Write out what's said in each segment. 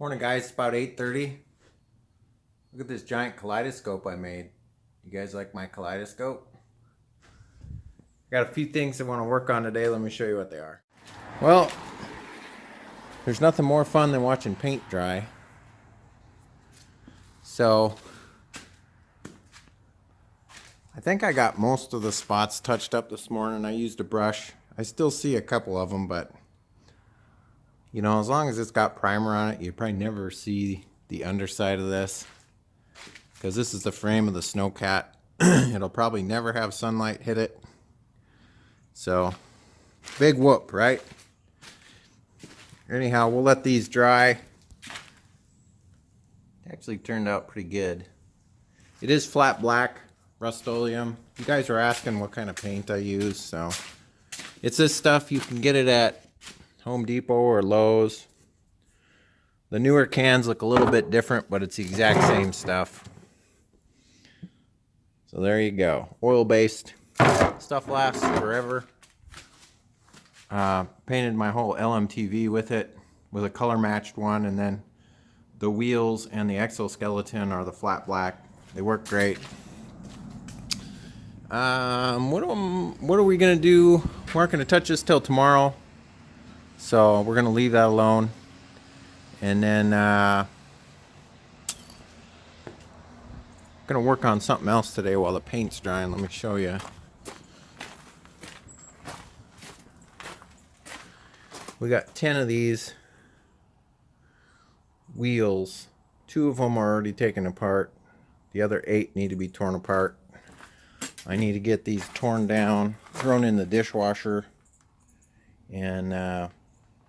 Morning guys, it's about 8:30. Look at this giant kaleidoscope I made. You guys like my kaleidoscope? I got a few things I want to work on today. Let me show you what they are. Well, there's nothing more fun than watching paint dry. So, I think I got most of the spots touched up this morning. I used a brush. I still see a couple of them, but you know, as long as it's got primer on it, you probably never see the underside of this. Because this is the frame of the snowcat. It'll probably never have sunlight hit it. So, big whoop, right? Anyhow, we'll let these dry. It actually turned out pretty good. It is flat black Rust-Oleum. You guys are asking what kind of paint I use, so it's this stuff. You can get it at Home Depot or Lowe's. The newer cans look a little bit different, but it's the exact same stuff. So there you go. Oil-based stuff lasts forever. Painted my whole LMTV with it, with a color-matched one, and then the wheels and the exoskeleton are the flat black. They work great. What are we gonna do? We aren't gonna touch this till tomorrow, so we're gonna leave that alone. And then gonna work on something else today while the paint's drying. Let me show you. We got 10 of these wheels. 2 of them are already taken apart. The other 8 need to be torn apart. I need to get these torn down, thrown in the dishwasher, and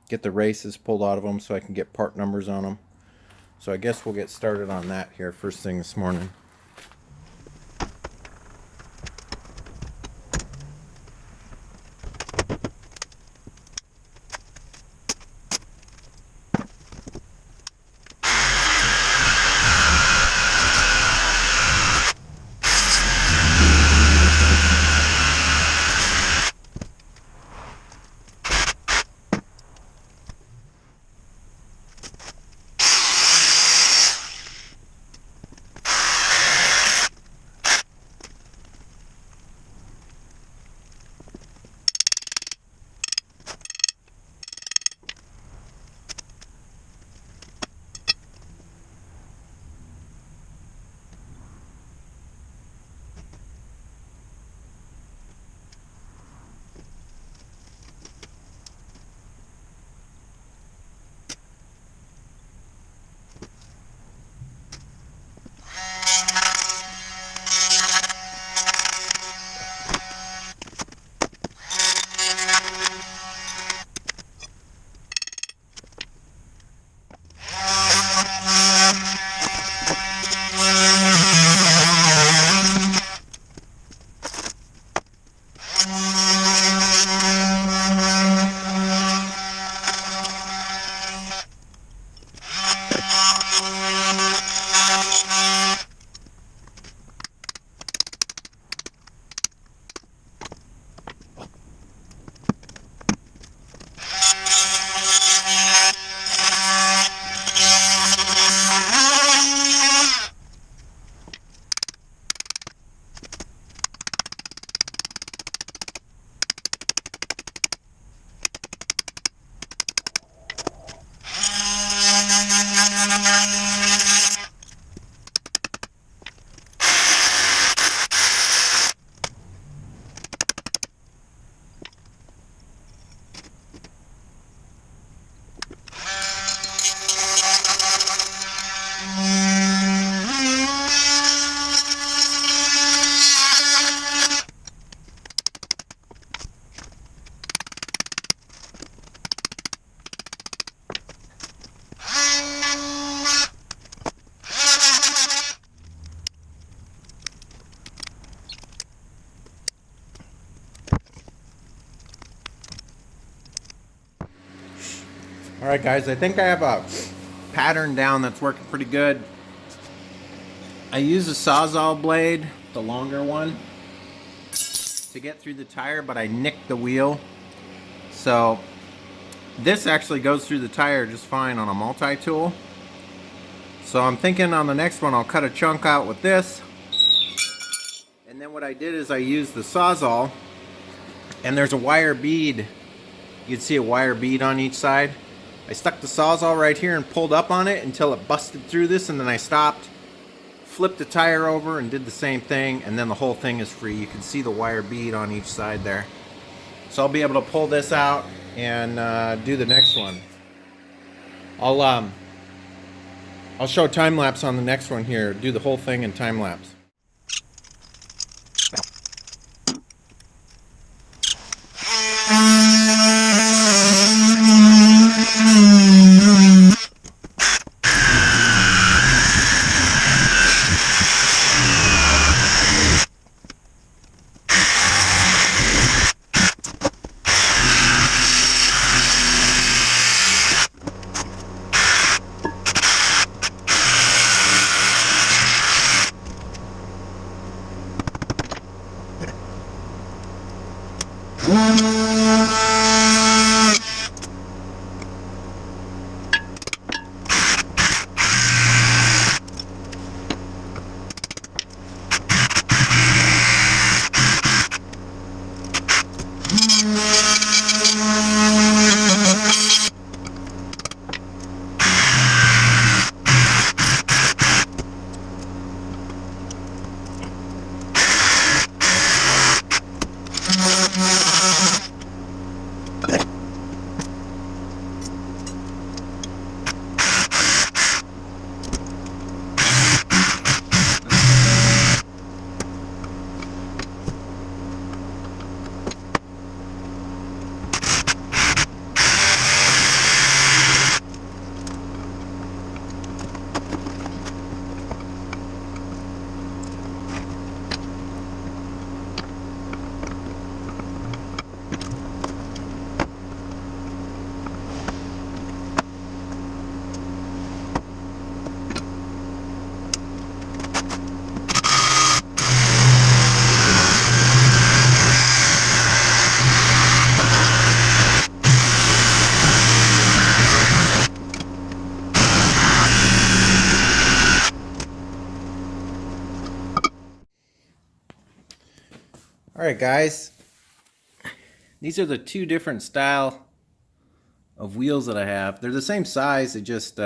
get the races pulled out of them so I can get part numbers on them. So I guess we'll get started on that here first thing this morning. Alright guys, I think I have a pattern down that's working pretty good. I use a Sawzall blade, the longer one, to get through the tire, but I nicked the wheel. So this actually goes through the tire just fine on a multi-tool. So I'm thinking on the next one I'll cut a chunk out with this. And then what I did is I used the Sawzall, and there's a wire bead. You'd see a wire bead on each side. I stuck the Sawzall right here and pulled up on it until it busted through this, and then I stopped, flipped the tire over and did the same thing, and then the whole thing is free. You can see the wire bead on each side there. So I'll be able to pull this out and do the next one. I'll show time lapse on the next one here. Do the whole thing in time lapse. Alright guys, these are the two different style of wheels that I have. They're the same size, they're just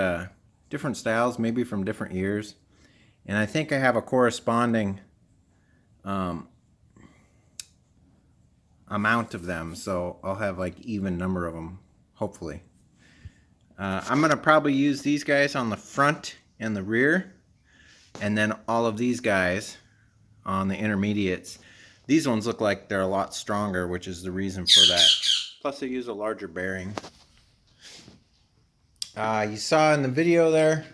different styles, maybe from different years. And I think I have a corresponding amount of them, so I'll have like even number of them, hopefully. I'm going to probably use these guys on the front and the rear, and then all of these guys on the intermediates. These ones look like they're a lot stronger, which is the reason for that. Plus they use a larger bearing. You saw in the video there,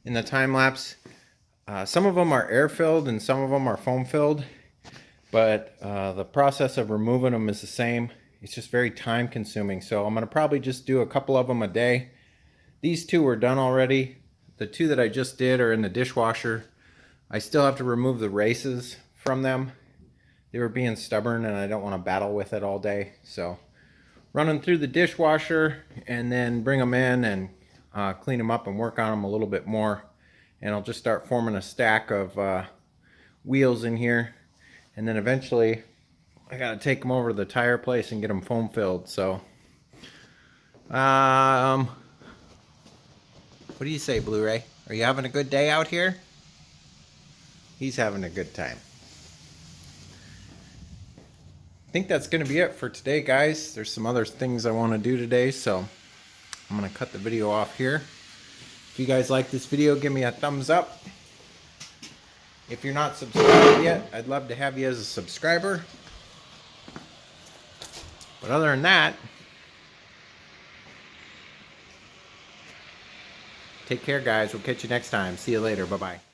in the time lapse, some of them are air filled and some of them are foam filled, but the process of removing them is the same. It's just very time consuming, so I'm going to probably just do a couple of them a day. These two were done already. The two that I just did are in the dishwasher. I still have to remove the races from them. They were being stubborn and I don't want to battle with it all day. So run them through the dishwasher and then bring them in and clean them up and work on them a little bit more. And I'll just start forming a stack of wheels in here. And then eventually I got to take them over to the tire place and get them foam filled. So what do you say, Blu-ray? Are you having a good day out here? He's having a good time. I think that's going to be it for today, guys. There's some other things I want to do today, so I'm going to cut the video off here. If you guys like this video, give me a thumbs up. If you're not subscribed yet, I'd love to have you as a subscriber. But other than that, take care, guys. We'll catch you next time. See you later. Bye-bye.